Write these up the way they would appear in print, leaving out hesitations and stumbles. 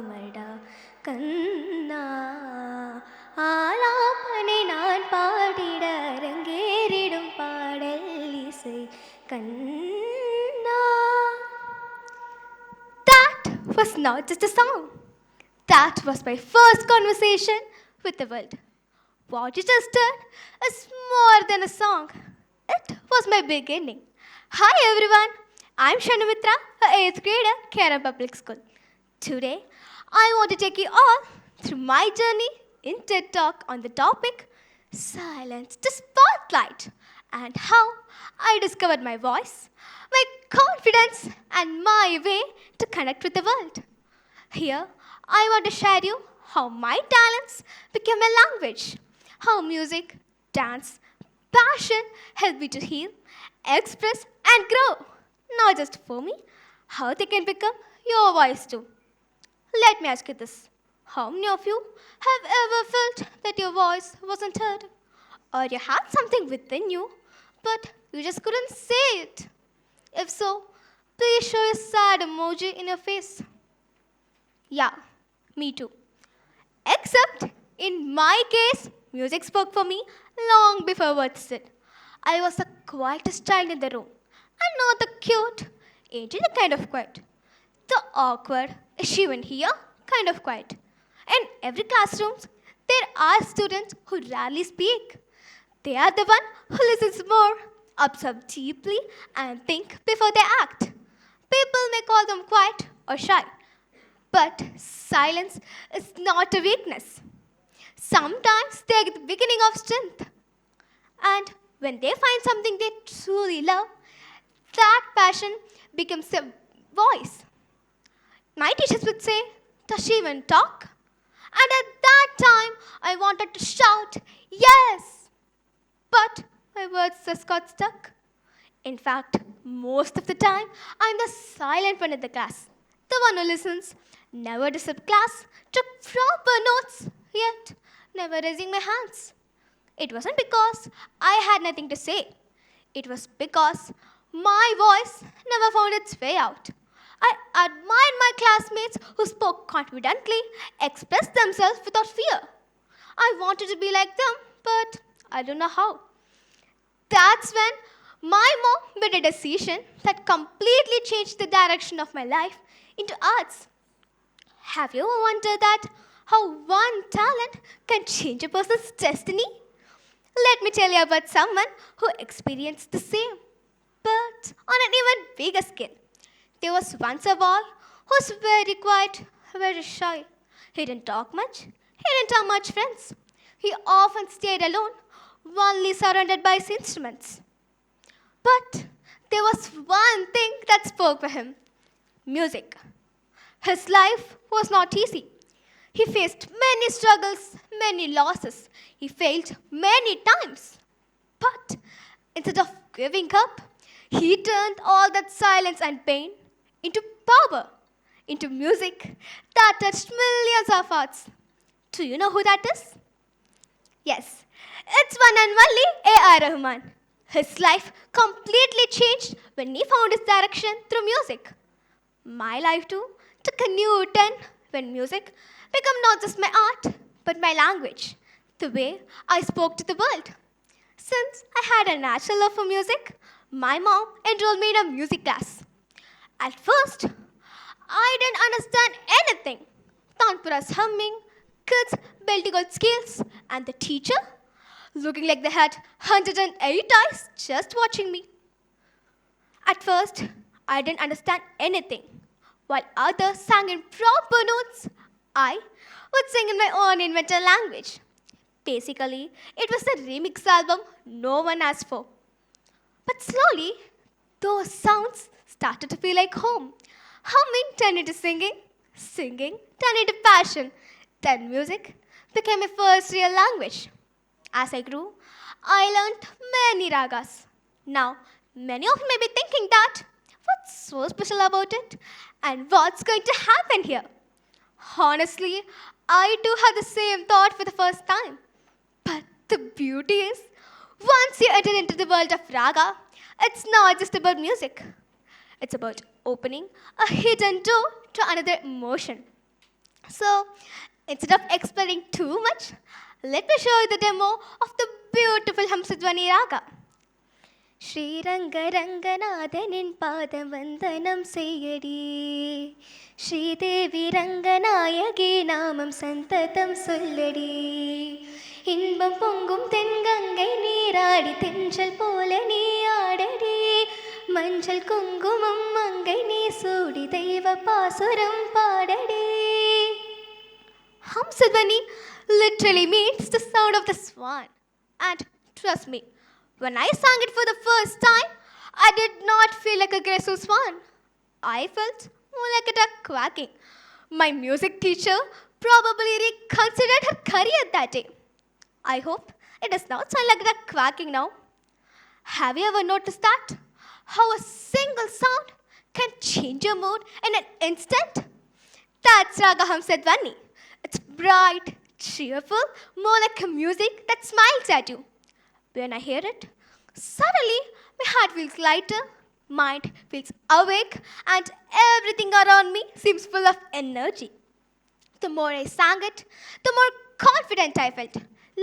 கோமடா கண்ணா ஆலாபனை நான் பாடிட அரங்கேறிடும் பாடல் இசை கண்ணா. That was not just a song. That was my first conversation with the world. What you just did is more than a song. It was my beginning. Hi everyone, I'm SHANU MITHRA, an 8th grader, KRMPublicSchool. Today, I want to take you all through my journey in TED Talk on the topic Silence to Spotlight and how I discovered my voice, my confidence and my way to connect with the world. Here, I want to share you how my talents became a language, how music, dance, passion help me to heal, express and grow. Not just for me, how they can become your voice too. Let me ask you this. How many of you have ever felt that your voice wasn't heard? Or you had something within you, but you just couldn't say it? If so, please show a sad emoji in your face. Yeah, me too. Except, in my case, music spoke for me long before words did. I was the quietest child in the room, and not the cute, angel kind of quiet. The awkward, is she even here kind of quiet. In every classroom, there are students who rarely speak. They are the one who listens more, observe deeply, and think before they act. People may call them quiet or shy, but silence is not a weakness. Sometimes they are the beginning of strength. And when they find something they truly love, that passion becomes a voice. My teachers would say, "Does she even talk?" And at that time, I wanted to shout, "Yes!" But my words just got stuck. In fact, most of the time, I'm the silent one in the class. The one who listens, never disturbed class, took proper notes, yet never raising my hands. It wasn't because I had nothing to say. It was because my voice never found its way out. I admired my classmates who spoke confidently, expressed themselves without fear. I wanted to be like them, but I don't know how. That's when my mom made a decision that completely changed the direction of my life into arts. Have you ever wondered that how one talent can change a person's destiny? Let me tell you about someone who experienced the same, but on an even bigger scale. There was once a boy who was very quiet, very shy. He didn't talk much. He didn't have much friends. He often stayed alone, only surrounded by his instruments. But there was one thing that spoke for him: music. His life was not easy. He faced many struggles, many losses. He failed many times. But instead of giving up, he turned all that silence and pain into power, into music that touched millions of hearts. Do you know who that is? Yes, it's one and only A.R. Rahman. His life completely changed when he found his direction through music. My life too took a new turn when music became not just my art, but my language, the way I spoke to the world. Since I had a natural love for music, my mom enrolled me in a music class. At first, I didn't understand anything. Tanpura's humming, kids belting out scales, and the teacher looking like they had 108 eyes just watching me. At first, I didn't understand anything. While others sang in proper notes, I would sing in my own invented language. Basically, it was a remix album no one asked for. But slowly, those sounds started to feel like home. Humming turned into singing, singing turned into passion. Then music became my first real language. As I grew, I learned many ragas. Now, many of you may be thinking that, what's so special about it? And what's going to happen here? Honestly, I too had the same thought for the first time. But the beauty is, once you enter into the world of raga, it's not just about music. It's about opening a hidden door to another emotion. So, instead of explaining too much, let me show you the demo of the beautiful Hamsadvani Raga. ஸ்ரீரங்கரங்கநாதனின் பாதம் வந்தனம் செய்யடி ஸ்ரீதேவி ரங்கநாயகி நாமம் சந்ததம் சொல்லடி இன்பம் பொங்கும் தென்கங்கை நீராடி தென்றல் போல நீ ஆடடி மஞ்சள் குங்குமம் மங்கை நீ சூடி தெய்வ பாசுரம் பாடடி. Hamsadvani literally means the sound of the swan. And trust me, when I sang it for the first time, I did not feel like a graceful swan. I felt more like a duck quacking. My music teacher probably reconsidered her career that day. I hope it does not sound like a duck quacking now. Have you ever noticed that? How a single sound can change your mood in an instant? That's Raga Hamsadvani. It's bright, cheerful, more like a music that smiles at you. When I hear it, suddenly my heart feels lighter, mind feels awake, and everything around me seems full of energy. The more I sang it, the more confident I felt,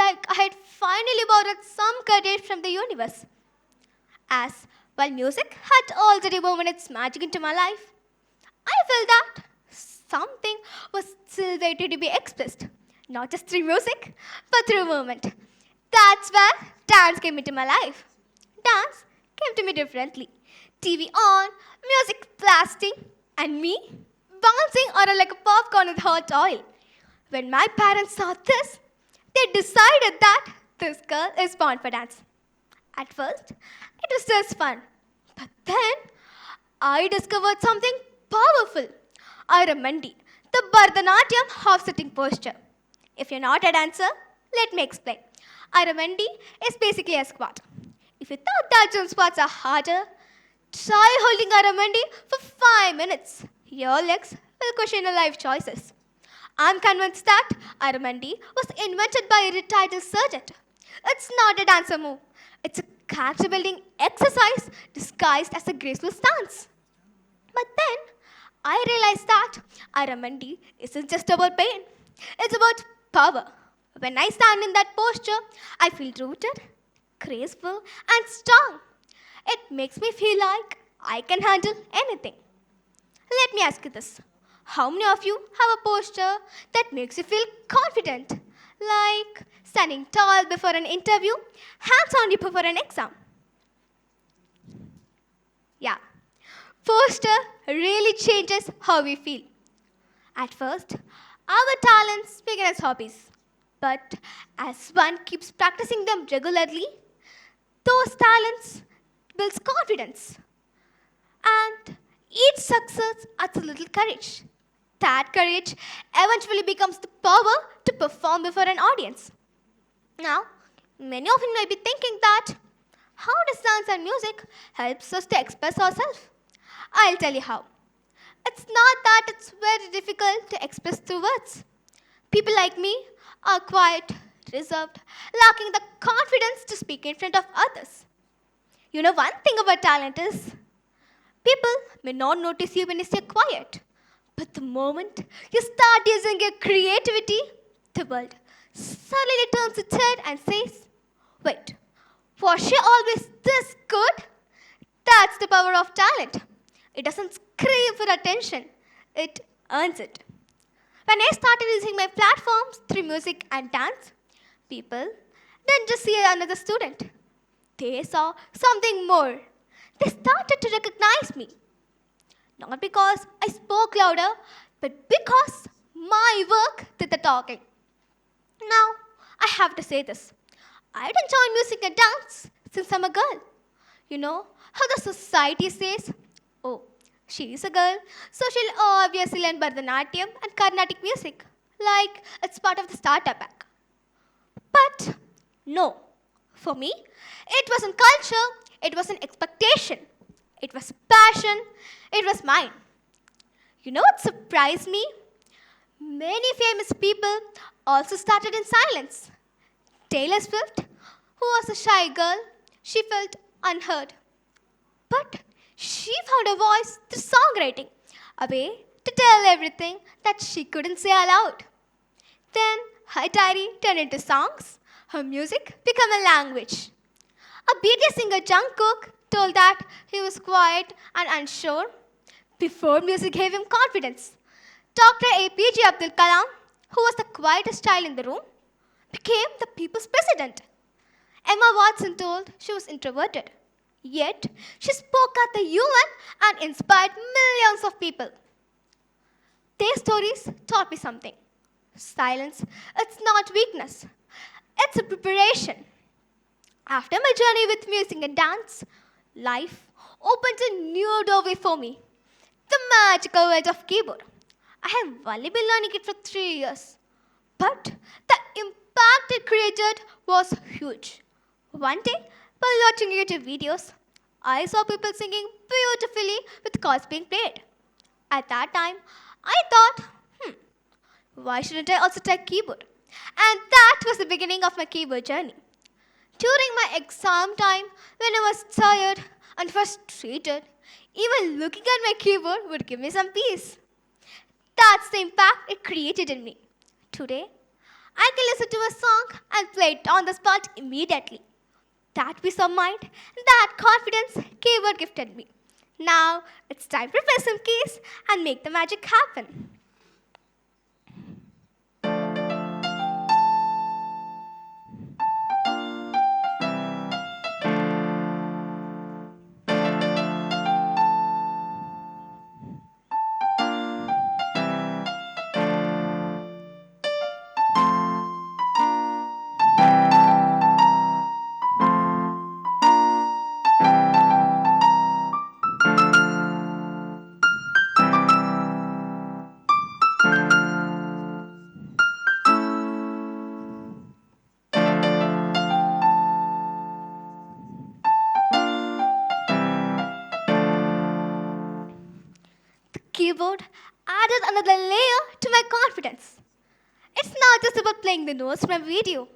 like I had finally borrowed some courage from the universe. As while music had already woven its magic into my life, I felt that something was still waiting to be expressed, not just through music, but through movement. That's where dance came into my life. Dance came to me differently. TV on, music blasting, and me bouncing around like a popcorn with hot oil. When my parents saw this, they decided that this girl is born for dance. At first, it was just fun. But then, I discovered something powerful. Aramandi, the Bharatanatyam half-sitting posture. If you're not a dancer, let me explain. Aramandi is basically a squat. If you thought that some squats are harder, try holding Aramandi for 5 minutes. Your legs will question your life choices. I'm convinced that Aramandi was invented by a retired surgeon. It's not a dancer move. It's a character building exercise disguised as a graceful stance. But then, I realized that Aramandi isn't just about pain. It's about power. When I stand in that posture, I feel rooted, graceful, and strong. It makes me feel like I can handle anything. Let me ask you this. How many of you have a posture that makes you feel confident? Like standing tall before an interview, hands on you before an exam. Yeah. Posture really changes how we feel. At first, our talents begin as hobbies. But as one keeps practicing them regularly, those talents builds confidence. And each success adds a little courage. That courage eventually becomes the power to perform before an audience. Now, many of you may be thinking that how does dance and music helps us to express ourselves? I'll tell you how. It's not that it's very difficult to express through words. People like me are quiet, reserved, lacking the confidence to speak in front of others. You know, one thing about talent is people may not notice you when you stay quiet. But the moment you start using your creativity, the world suddenly turns its head and says, wait, was she always this good? That's the power of talent. It doesn't scream for attention, it earns it. When I started using my platforms through music and dance, people didn't just see another student. They saw something more. They started to recognize me. Not because I spoke louder, but because my work did the talking. Now, I have to say this. I didn't join music and dance since I'm a girl. You know how the society says, oh, she is a girl, so she'll obviously learn Bharatanatyam and Carnatic music, like it's part of the starter pack. But no, for me, it wasn't culture, it was an expectation. It was passion, it was mine. You know what surprised me? Many famous people also started in silence. Taylor Swift, who was a shy girl, she felt unheard. But she found a voice through songwriting, a way to tell everything that she couldn't say aloud. Then her diary turned into songs, her music became a language. A BTS singer Jungkook told that he was quiet and unsure before music gave him confidence. Dr. APJ Abdul Kalam, who was the quietest child in the room, became the people's president. Emma Watson told she was introverted, yet she spoke at the UN and inspired millions of people. Their stories taught me something. Silence, it's not weakness, it's a preparation. After my journey with music and dance, life opened a new doorway for me. The magical world of keyboard. I have only been learning it for 3 years, but the impact it created was huge. One day, while watching YouTube videos, I saw people singing beautifully with chords being played. At that time, I thought, why shouldn't I also try keyboard? And that was the beginning of my keyboard journey. During my exam time, when I was tired and frustrated, even looking at my keyboard would give me some peace. That's the impact it created in me. Today, I can listen to a song and play it on the spot immediately. That peace of mind, that confidence keyboard gifted me. Now, it's time to press some keys and make the magic happen. Keyboard added another layer to my confidence. It's not just about playing the notes from a video.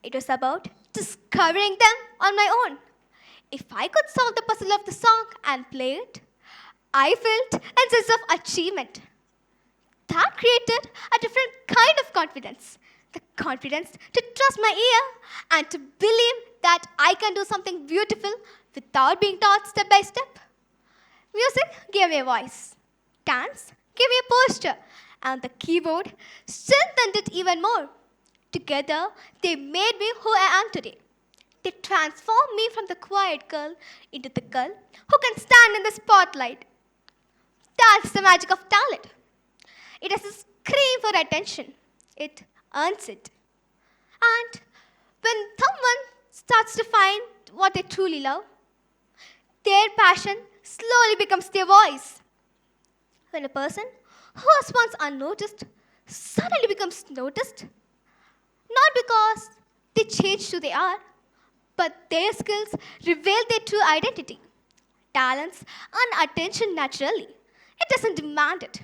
It was about discovering them on my own. If I could solve the puzzle of the song and play it, I felt a sense of achievement. That created a different kind of confidence. The confidence to trust my ear and to believe that I can do something beautiful without being taught step by step. Music gave me a voice. Dance gave me a posture, and the keyboard strengthened it even more. Together, they made me who I am today. They transformed me from the quiet girl into the girl who can stand in the spotlight. That's the magic of talent. It doesn't scream for attention. It earns it. And when someone starts to find what they truly love, their passion slowly becomes their voice. When a person who was once unnoticed suddenly becomes noticed, not because they changed who they are, but their skills reveal their true identity. Talents earn attention naturally. It doesn't demand it.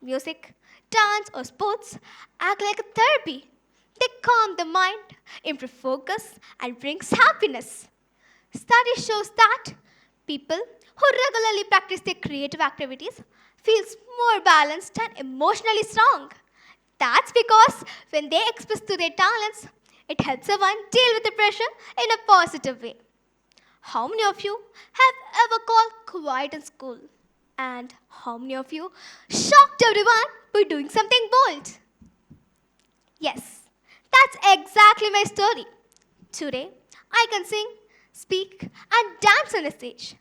Music, dance, or sports act like a therapy. They calm the mind, improve focus, and brings happiness. Study shows that people who regularly practice their creative activities feels more balanced and emotionally strong. That's because when they express to their talents, it helps someone deal with the pressure in a positive way. How many of you have ever called quiet in school? And how many of you shocked everyone by doing something bold? Yes, that's exactly my story. Today, I can sing, speak, and dance on a stage.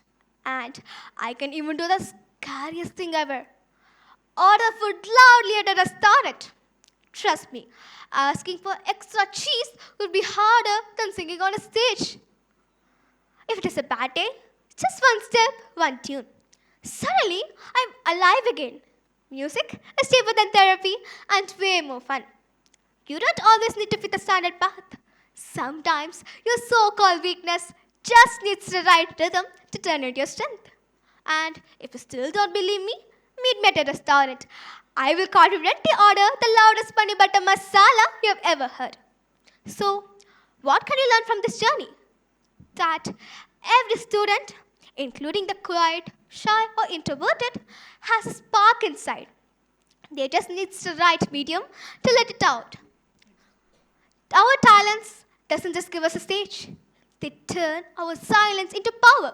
And I can even do the scariest thing ever. Order food loudly at a restaurant. Trust me, asking for extra cheese would be harder than singing on a stage. If it is a bad day, just one step, one tune. Suddenly, I'm alive again. Music is cheaper than therapy and way more fun. You don't always need to fit the standard path. Sometimes your so-called weakness just needs the right rhythm to turn into your strength. And if you still don't believe me, meet me at a restaurant. I will confidently order the loudest paneer butter masala you have ever heard. So, what can you learn from this journey? That every student, including the quiet, shy, or introverted, has a spark inside. They just needs the right medium to let it out. Our talents doesn't just give us a stage. They turn our silence into power.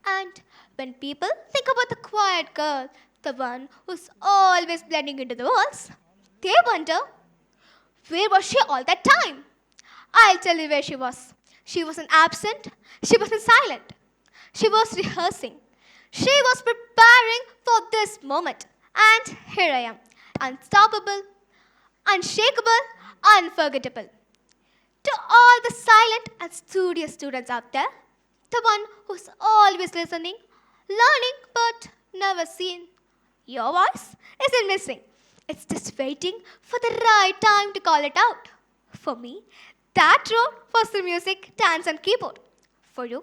And when people think about the quiet girl, the one who's always blending into the walls, they wonder, where was she all that time? I'll tell you where she was. She wasn't absent. She wasn't silent. She was rehearsing. She was preparing for this moment. And here I am, unstoppable, unshakable, unforgettable. To all the silent and studious students out there, the one who's always listening, learning but never seen, your voice isn't missing. It's just waiting for the right time to call it out. For me, that road was through music, dance, and keyboard. For you,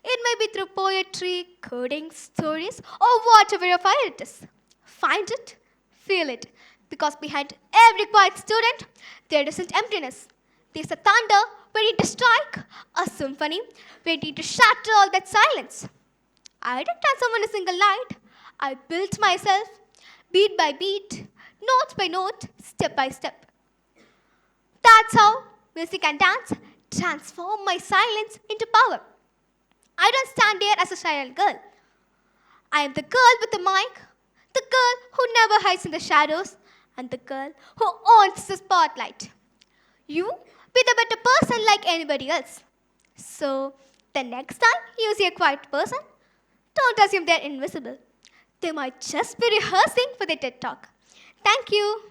it may be through poetry, coding, stories, or whatever your fire it is. Find it, feel it, because behind every quiet student, there isn't emptiness. There's a thunder waiting to strike, a symphony waiting to shatter all that silence. I didn't transform in a single night. I built myself, beat by beat, note by note, step by step. That's how music and dance transform my silence into power. I don't stand there as a silent girl. I am the girl with the mic, the girl who never hides in the shadows, and the girl who owns the spotlight. You be the better person like anybody else. So, the next time you see a quiet person, don't assume they're invisible. They might just be rehearsing for their TED Talk. Thank you.